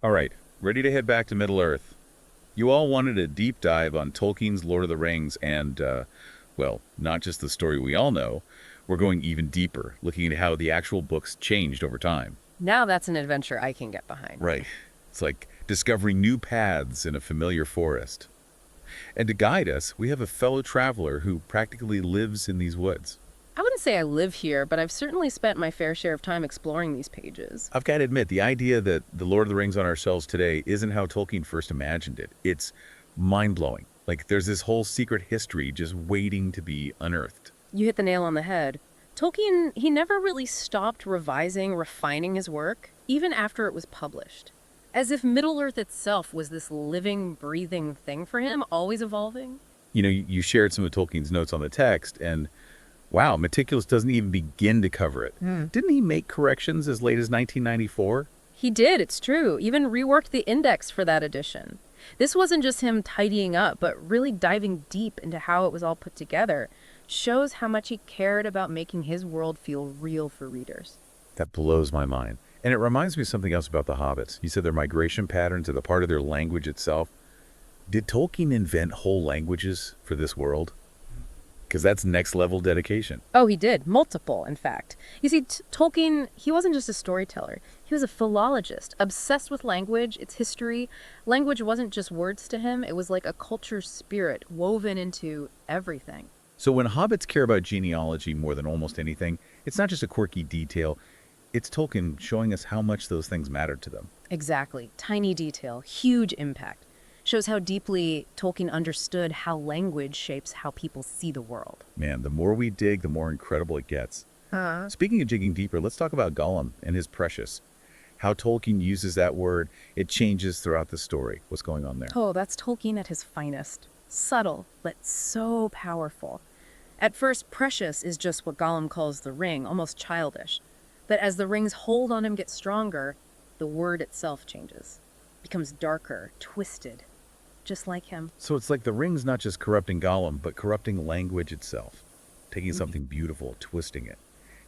All right, ready to head back to Middle-earth. You all wanted a deep dive on Tolkien's Lord of the Rings and, well, not just the story we all know. We're going even deeper, looking at how the actual books changed over time. Now that's an adventure I can get behind. Right. It's like discovering new paths in a familiar forest. And to guide us, we have a fellow traveler who practically lives in these woods. I wouldn't say I live here, but I've certainly spent my fair share of time exploring these pages. I've got to admit, the idea that the Lord of the Rings on our shelves today isn't how Tolkien first imagined it. It's mind-blowing. Like, there's this whole secret history just waiting to be unearthed. You hit the nail on the head. Tolkien, he never really stopped revising, refining his work, even after it was published. As if Middle-earth itself was this living, breathing thing for him, always evolving. You shared some of Tolkien's notes on the text, and wow, Meticulous doesn't even begin to cover it. Didn't he make corrections as late as 1994? He did, it's true. Even reworked the index for that edition. This wasn't just him tidying up, but really diving deep into how it was all put together. Shows how much he cared about making his world feel real for readers. That blows my mind. And it reminds me of something else about the Hobbits. You said their migration patterns are the part of their language itself. Did Tolkien invent whole languages for this world? Because that's next level dedication. Oh, he did. Multiple, in fact. You see, Tolkien, he wasn't just a storyteller. He was a philologist, obsessed with language, its history. Language wasn't just words to him. It was like a culture spirit woven into everything. So when hobbits care about genealogy more than almost anything, it's not just a quirky detail. It's Tolkien showing us how much those things matter to them. Exactly. Tiny detail, huge impact. Shows how deeply Tolkien understood how language shapes how people see the world. Man, the more we dig, the more incredible it gets. Speaking of digging deeper, let's talk about Gollum and his precious. How Tolkien uses that word, it changes throughout the story. What's going on there? Oh, that's Tolkien at his finest. Subtle, but so powerful. At first, precious is just what Gollum calls the ring, almost childish. But as the ring's hold on him gets stronger, the word itself changes. Becomes darker, twisted, just like him. So it's like the ring's not just corrupting Gollum, but corrupting language itself. Taking something beautiful, twisting it.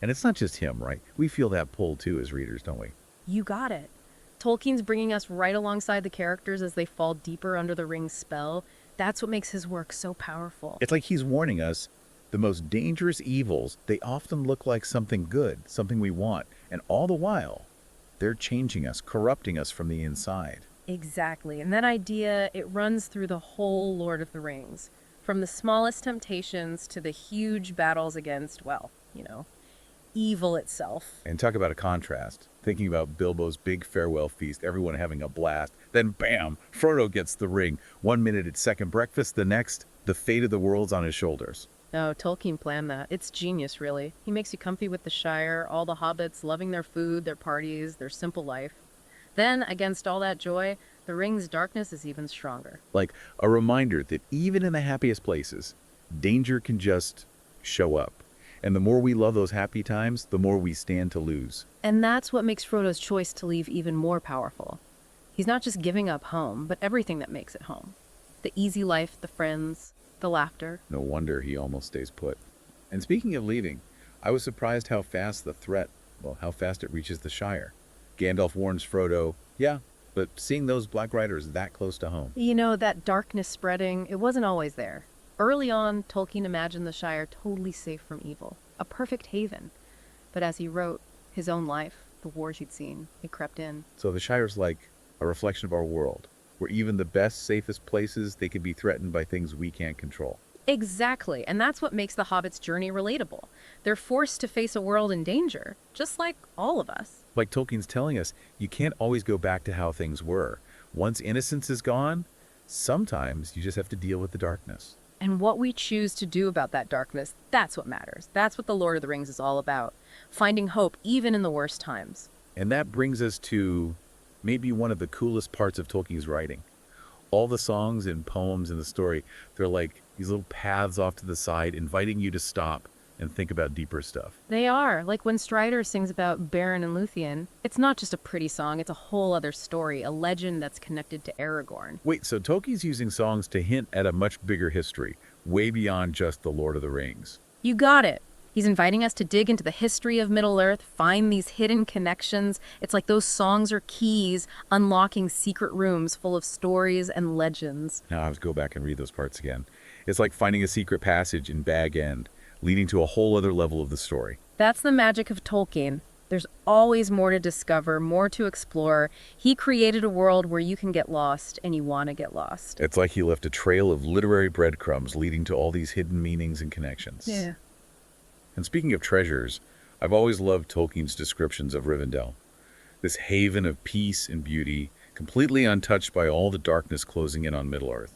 And it's not just him, right? We feel that pull too as readers, don't we? You got it. Tolkien's bringing us right alongside the characters as they fall deeper under the ring's spell. That's what makes his work so powerful. It's like he's warning us, the most dangerous evils, they often look like something good, something we want. And all the while, they're changing us, corrupting us from the inside. Exactly. And that idea, it runs through the whole Lord of the Rings. From the smallest temptations to the huge battles against, well, evil itself. And talk about a contrast. Thinking about Bilbo's big farewell feast, everyone having a blast. Then bam, Frodo gets the ring. 1 minute it's second breakfast, the next, the fate of the world's on his shoulders. Oh, Tolkien planned that. It's genius, really. He makes you comfy with the Shire, all the hobbits loving their food, their parties, their simple life. Then, against all that joy, the ring's darkness is even stronger. Like a reminder that even in the happiest places, danger can just show up. And the more we love those happy times, the more we stand to lose. And that's what makes Frodo's choice to leave even more powerful. He's not just giving up home, but everything that makes it home. The easy life, the friends, the laughter. No wonder he almost stays put. And speaking of leaving, I was surprised how fast how fast it reaches the Shire. Gandalf warns Frodo, yeah, but seeing those Black Riders that close to home. That darkness spreading, it wasn't always there. Early on, Tolkien imagined the Shire totally safe from evil, a perfect haven. But as he wrote his own life, the wars he'd seen, it crept in. So the Shire's like a reflection of our world, where even the best, safest places, they can be threatened by things we can't control. Exactly, and that's what makes the Hobbit's journey relatable. They're forced to face a world in danger, just like all of us. Like Tolkien's telling us, you can't always go back to how things were. Once innocence is gone, sometimes you just have to deal with the darkness. And what we choose to do about that darkness, that's what matters. That's what The Lord of the Rings is all about. Finding hope even in the worst times. And that brings us to maybe one of the coolest parts of Tolkien's writing. All the songs and poems in the story, they're like these little paths off to the side, inviting you to stop and think about deeper stuff. They are. Like when Strider sings about Beren and Luthien, it's not just a pretty song, it's a whole other story, a legend that's connected to Aragorn. Wait, so Tolkien's using songs to hint at a much bigger history, way beyond just The Lord of the Rings. You got it. He's inviting us to dig into the history of Middle-earth, find these hidden connections. It's like those songs are keys, unlocking secret rooms full of stories and legends. Now I have to go back and read those parts again. It's like finding a secret passage in Bag End, leading to a whole other level of the story. That's the magic of Tolkien. There's always more to discover, more to explore. He created a world where you can get lost and you want to get lost. It's like he left a trail of literary breadcrumbs leading to all these hidden meanings and connections. Yeah. And speaking of treasures, I've always loved Tolkien's descriptions of Rivendell. This haven of peace and beauty, completely untouched by all the darkness closing in on Middle-earth.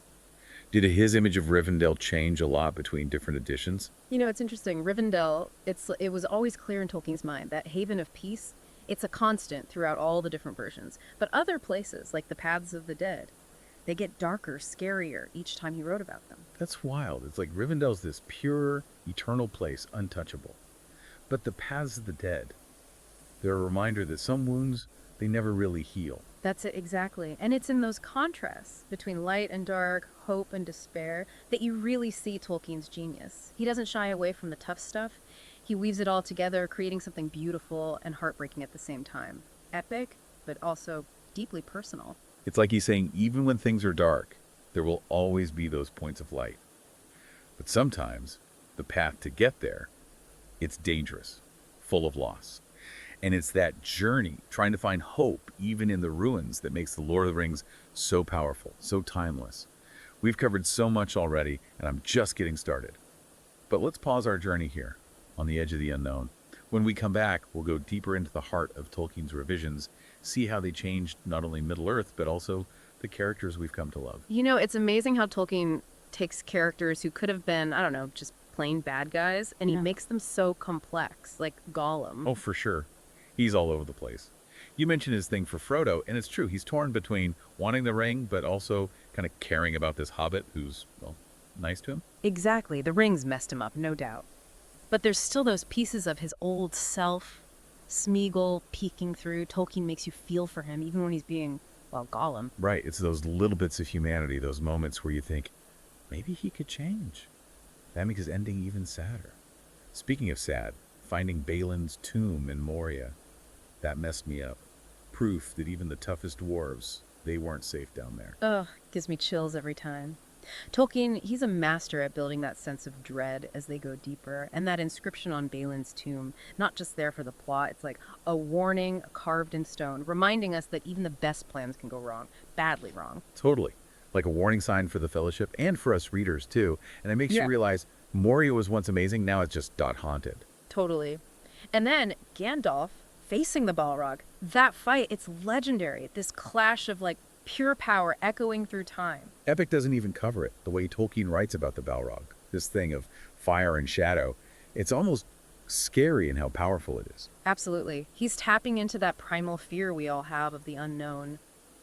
Did his image of Rivendell change a lot between different editions? You know, it's interesting. Rivendell, it was always clear in Tolkien's mind that haven of peace, it's a constant throughout all the different versions. But other places, like the Paths of the Dead, they get darker, scarier each time he wrote about them. That's wild. It's like Rivendell's this pure, eternal place, untouchable. But the Paths of the Dead, they're a reminder that some wounds, they never really heal. That's it, exactly. And it's in those contrasts between light and dark, hope and despair, that you really see Tolkien's genius. He doesn't shy away from the tough stuff. He weaves it all together, creating something beautiful and heartbreaking at the same time. Epic, but also deeply personal. It's like he's saying, even when things are dark, there will always be those points of light. But sometimes, the path to get there, it's dangerous, full of loss. And it's that journey, trying to find hope, even in the ruins, that makes the Lord of the Rings so powerful, so timeless. We've covered so much already, and I'm just getting started. But let's pause our journey here, on the edge of the unknown. When we come back, we'll go deeper into the heart of Tolkien's revisions, see how they changed not only Middle-earth, but also the characters we've come to love. You know, it's amazing how Tolkien takes characters who could have been, I don't know, just plain bad guys, and he makes them so complex, like Gollum. Oh, for sure. He's all over the place. You mentioned his thing for Frodo, and it's true. He's torn between wanting the ring, but also kind of caring about this hobbit who's, well, nice to him. Exactly. The rings messed him up, no doubt. But there's still those pieces of his old self, Smeagol peeking through. Tolkien makes you feel for him, even when he's being, well, Gollum. Right. It's those little bits of humanity, those moments where you think, maybe he could change. That makes his ending even sadder. Speaking of sad, finding Balin's tomb in Moria, that messed me up. Proof that even the toughest dwarves, they weren't safe down there. Ugh, gives me chills every time. Tolkien, he's a master at building that sense of dread as they go deeper, and that inscription on Balin's tomb, not just there for the plot, it's like a warning carved in stone, reminding us that even the best plans can go wrong, badly wrong. Totally. Like a warning sign for the Fellowship and for us readers, too. And it makes you realize Moria was once amazing, now it's just haunted. Totally. And then Gandalf facing the Balrog. That fight, it's legendary. This clash of like pure power echoing through time. Epic doesn't even cover it, the way Tolkien writes about the Balrog. This thing of fire and shadow. It's almost scary in how powerful it is. Absolutely. He's tapping into that primal fear we all have of the unknown,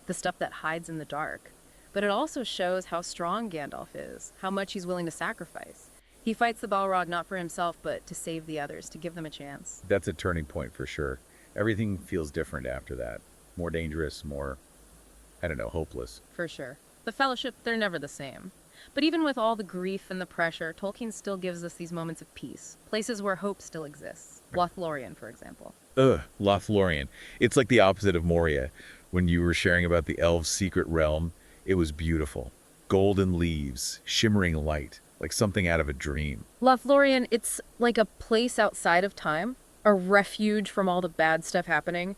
the stuff that hides in the dark. But it also shows how strong Gandalf is, how much he's willing to sacrifice. He fights the Balrog not for himself, but to save the others, to give them a chance. That's a turning point for sure. Everything feels different after that. More dangerous, more, I don't know, hopeless. For sure. The Fellowship, they're never the same. But even with all the grief and the pressure, Tolkien still gives us these moments of peace, places where hope still exists. Lothlorien, for example. Lothlorien. It's like the opposite of Moria. When you were sharing about the elves' secret realm, it was beautiful. Golden leaves, shimmering light, like something out of a dream. Lothlorien, it's like a place outside of time, a refuge from all the bad stuff happening.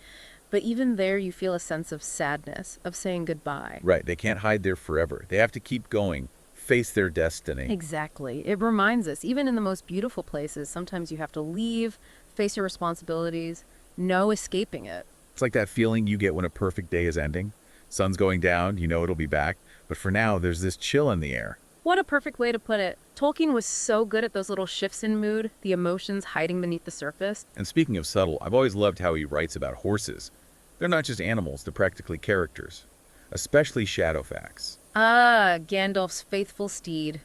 But even there, you feel a sense of sadness, of saying goodbye. Right, they can't hide there forever. They have to keep going, face their destiny. Exactly. It reminds us, even in the most beautiful places, sometimes you have to leave, face your responsibilities, no escaping it. It's like that feeling you get when a perfect day is ending. Sun's going down, you know it'll be back. But for now, there's this chill in the air. What a perfect way to put it. Tolkien was so good at those little shifts in mood, the emotions hiding beneath the surface. And speaking of subtle, I've always loved how he writes about horses. They're not just animals, they're practically characters. Especially Shadowfax. Ah, Gandalf's faithful steed.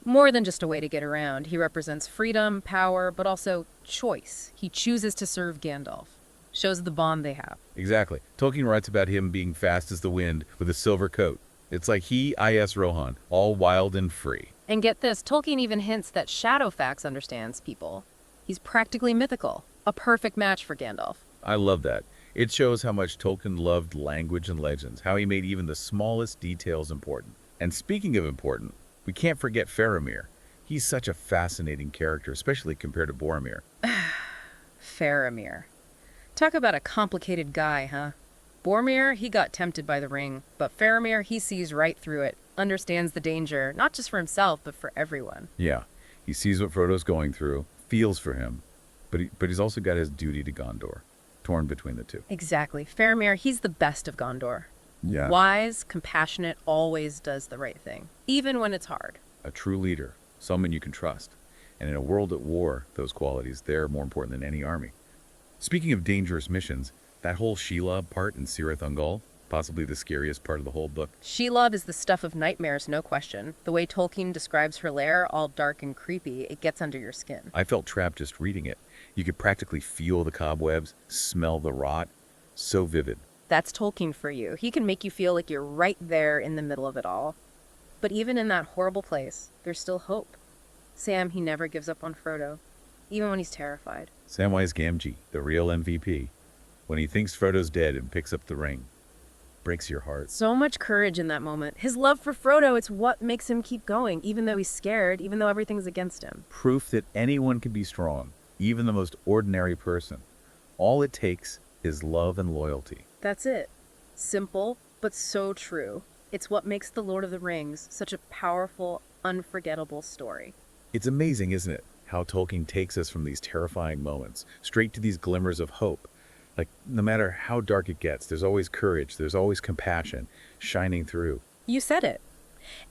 More than just a way to get around. He represents freedom, power, but also choice. He chooses to serve Gandalf. Shows the bond they have. Exactly. Tolkien writes about him being fast as the wind with a silver coat. It's like he, I.S. Rohan, all wild and free. And get this, Tolkien even hints that Shadowfax understands people. He's practically mythical, a perfect match for Gandalf. I love that. It shows how much Tolkien loved language and legends, how he made even the smallest details important. And speaking of important, we can't forget Faramir. He's such a fascinating character, especially compared to Boromir. Faramir. Talk about a complicated guy, huh? Boromir, he got tempted by the ring, but Faramir, he sees right through it, understands the danger, not just for himself, but for everyone. Yeah, he sees what Frodo's going through, feels for him, but he's also got his duty to Gondor, torn between the two. Exactly. Faramir, he's the best of Gondor. Yeah. Wise, compassionate, always does the right thing, even when it's hard. A true leader, someone you can trust. And in a world at war, those qualities, they're more important than any army. Speaking of dangerous missions, that whole Shelob part in Cirith Ungol, possibly the scariest part of the whole book. Shelob is the stuff of nightmares, no question. The way Tolkien describes her lair, all dark and creepy, it gets under your skin. I felt trapped just reading it. You could practically feel the cobwebs, smell the rot. So vivid. That's Tolkien for you. He can make you feel like you're right there in the middle of it all. But even in that horrible place, there's still hope. Sam, he never gives up on Frodo, even when he's terrified. Samwise Gamgee, the real MVP, when he thinks Frodo's dead and picks up the ring. Breaks your heart. So much courage in that moment. His love for Frodo, it's what makes him keep going, even though he's scared, even though everything's against him. Proof that anyone can be strong, even the most ordinary person. All it takes is love and loyalty. That's it. Simple, but so true. It's what makes The Lord of the Rings such a powerful, unforgettable story. It's amazing, isn't it, how Tolkien takes us from these terrifying moments straight to these glimmers of hope. Like, no matter how dark it gets, there's always courage, there's always compassion shining through. You said it.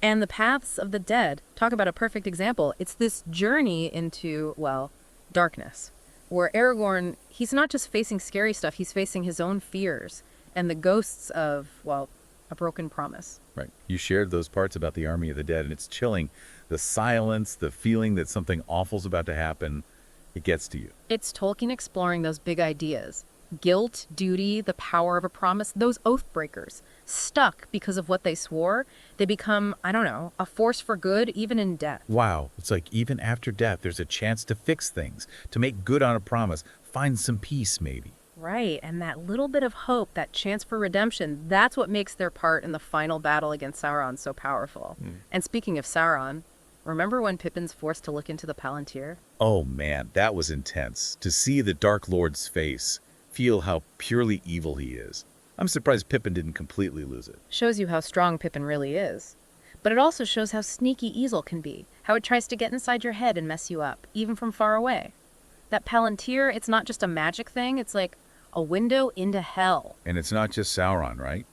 And the Paths of the Dead, talk about a perfect example. It's this journey into, well, darkness, where Aragorn, he's not just facing scary stuff, he's facing his own fears and the ghosts of, well, a broken promise. Right. You shared those parts about the Army of the Dead, and it's chilling. The silence, the feeling that something awful's about to happen, it gets to you. It's Tolkien exploring those big ideas. Guilt, duty, the power of a promise, those oath breakers. Stuck because of what they swore, they become, I don't know, a force for good even in death. Wow. It's like even after death, there's a chance to fix things, to make good on a promise, find some peace maybe. Right, and that little bit of hope, that chance for redemption, that's what makes their part in the final battle against Sauron so powerful. And speaking of Sauron, remember when Pippin's forced to look into the Palantir? Oh man, that was intense. To see the Dark Lord's face, feel how purely evil he is. I'm surprised Pippin didn't completely lose it. Shows you how strong Pippin really is. But it also shows how sneaky Easel can be, how it tries to get inside your head and mess you up, even from far away. That Palantir, it's not just a magic thing, it's like a window into hell. And it's not just Sauron, right?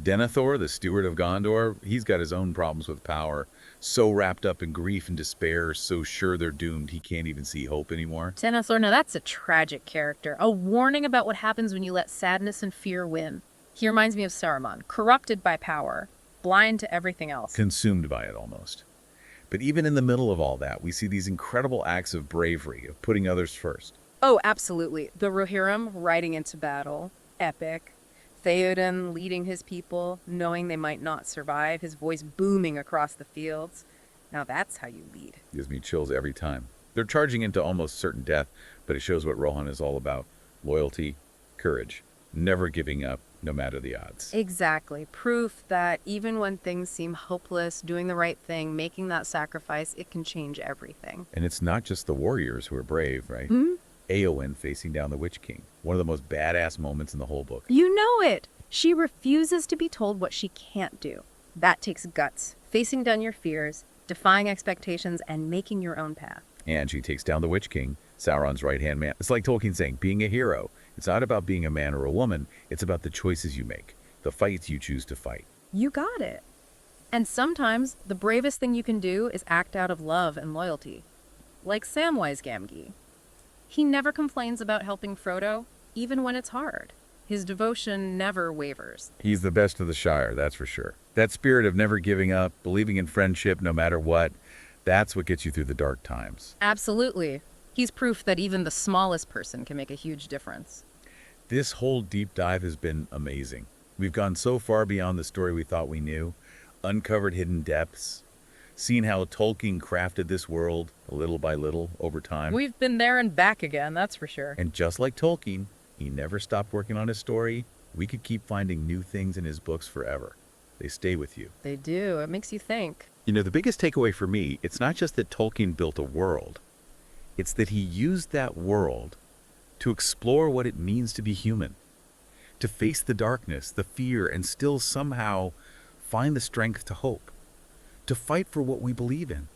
Denethor, the steward of Gondor, he's got his own problems with power. So wrapped up in grief and despair, so sure they're doomed he can't even see hope anymore. Denethor, now that's a tragic character. A warning about what happens when you let sadness and fear win. He reminds me of Saruman, corrupted by power, blind to everything else. Consumed by it almost. But even in the middle of all that, we see these incredible acts of bravery, of putting others first. Oh, absolutely. The Rohirrim riding into battle. Epic. Theoden leading his people, knowing they might not survive, his voice booming across the fields. Now that's how you lead. Gives me chills every time. They're charging into almost certain death, but it shows what Rohan is all about. Loyalty, courage, never giving up, no matter the odds. Exactly. Proof that even when things seem hopeless, doing the right thing, making that sacrifice, it can change everything. And it's not just the warriors who are brave, right? Éowyn facing down the Witch King. One of the most badass moments in the whole book. You know it! She refuses to be told what she can't do. That takes guts. Facing down your fears, defying expectations, and making your own path. And she takes down the Witch King, Sauron's right-hand man. It's like Tolkien saying, being a hero. It's not about being a man or a woman. It's about the choices you make, the fights you choose to fight. You got it. And sometimes, the bravest thing you can do is act out of love and loyalty. Like Samwise Gamgee. He never complains about helping Frodo, even when it's hard. His devotion never wavers. He's the best of the Shire, that's for sure. That spirit of never giving up, believing in friendship no matter what, that's what gets you through the dark times. Absolutely. He's proof that even the smallest person can make a huge difference. This whole deep dive has been amazing. We've gone so far beyond the story we thought we knew, uncovered hidden depths, seeing how Tolkien crafted this world little by little over time. We've been there and back again, that's for sure. And just like Tolkien, he never stopped working on his story. We could keep finding new things in his books forever. They stay with you. They do. It makes you think. You know, the biggest takeaway for me, it's not just that Tolkien built a world. It's that he used that world to explore what it means to be human, to face the darkness, the fear, and still somehow find the strength to hope, to fight for what we believe in,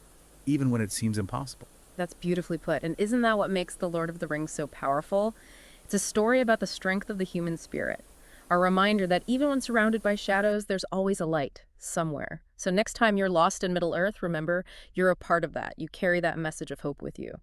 even when it seems impossible. That's beautifully put. And isn't that what makes The Lord of the Rings so powerful? It's a story about the strength of the human spirit. A reminder that even when surrounded by shadows, there's always a light somewhere. So next time you're lost in Middle-earth, remember, you're a part of that. You carry that message of hope with you.